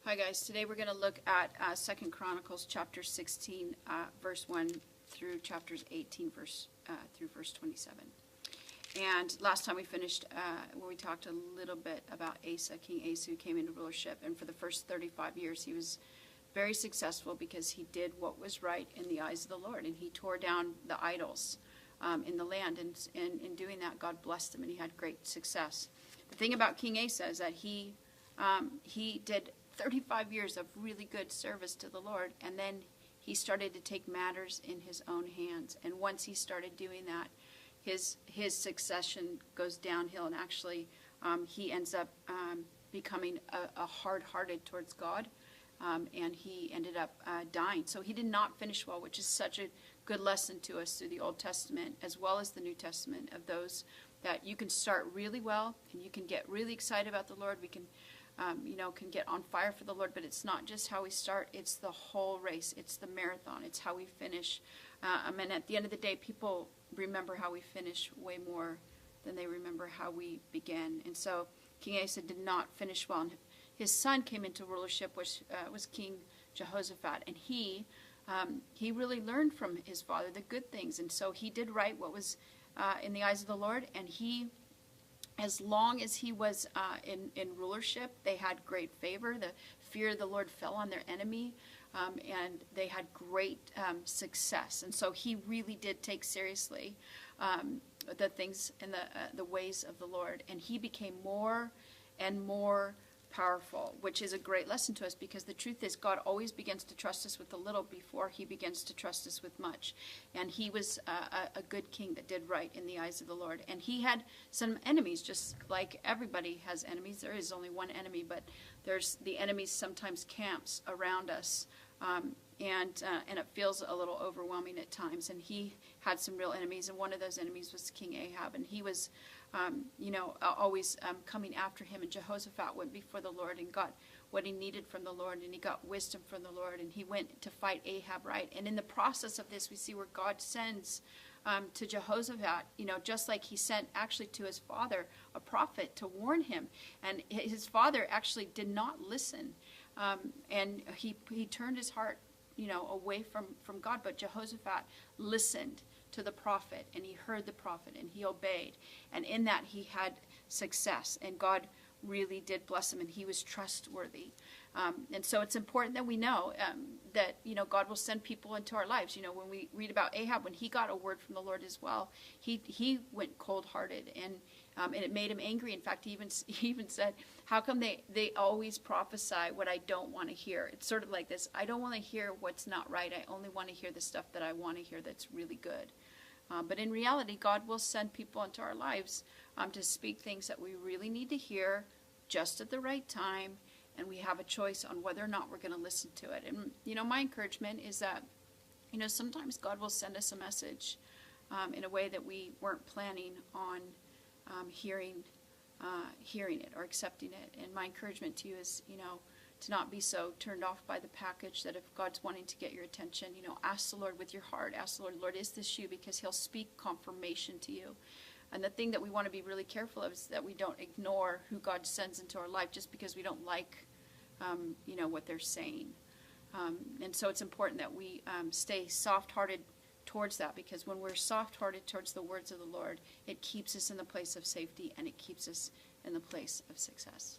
Hi guys, today we're going to look at 2 Chronicles chapter 16 verse 1 through chapters 18 through verse 27. And last time we finished where we talked a little bit about Asa, King Asa, who came into rulership, and for the first 35 years he was very successful because he did what was right in the eyes of the Lord, and he tore down the idols in the land, and in doing that God blessed him and he had great success. The thing about King Asa is that he did 35 years of really good service to the Lord, and then he started to take matters in his own hands. And once he started doing that, his succession goes downhill, and actually he ends up becoming a hard-hearted towards God, and he ended up dying. So he did not finish well, which is such a good lesson to us through the Old Testament as well as the New Testament, of those that you can start really well and you can get really excited about the Lord. We can can get on fire for the Lord, but it's not just how we start, it's the whole race, it's the marathon, it's how we finish. And at the end of the day, people remember how we finish way more than they remember how we began. And so King Asa did not finish well. And his son came into rulership, which was King Jehoshaphat, and he really learned from his father the good things, and so he did right what was in the eyes of the Lord, and as long as he was in rulership, they had great favor. The fear of the Lord fell on their enemy, and they had great success. And so he really did take seriously the things and the ways of the Lord. And he became more and more powerful, which is a great lesson to us, because the truth is God always begins to trust us with a little before he begins to trust us with much. And he was a good king that did right in the eyes of the Lord. And he had some enemies, just like everybody has enemies. There is only one enemy, but there's the enemies sometimes camps around us, and it feels a little overwhelming at times. And he had some real enemies, and one of those enemies was King Ahab, and he was always coming after him. And Jehoshaphat went before the Lord and got what he needed from the Lord, and he got wisdom from the Lord, and he went to fight Ahab, right? And in the process of this, we see where God sends to Jehoshaphat, just like he sent actually to his father a prophet to warn him. And his father actually did not listen, and he turned his heart away from God. But Jehoshaphat listened to the prophet, and he heard the prophet, and he obeyed, and in that he had success, and God really did bless him, and he was trustworthy. And so it's important that we know that God will send people into our lives. When we read about Ahab, when he got a word from the Lord as well, he went cold-hearted, and it made him angry. In fact, he even said, how come they always prophesy what I don't want to hear? It's sort of like this: I don't want to hear what's not right. I only want to hear the stuff that I want to hear that's really good. But in reality, God will send people into our lives to speak things that we really need to hear just at the right time, and we have a choice on whether or not we're going to listen to it. And my encouragement is that sometimes God will send us a message in a way that we weren't planning on hearing it or accepting it. And my encouragement to you is to not be so turned off by the package, that if God's wanting to get your attention, ask the Lord with your heart. Ask the Lord, Lord, is this you? Because he'll speak confirmation to you. And the thing that we want to be really careful of is that we don't ignore who God sends into our life just because we don't like, what they're saying. And so it's important that we stay soft-hearted towards that, because when we're soft-hearted towards the words of the Lord, it keeps us in the place of safety, and it keeps us in the place of success.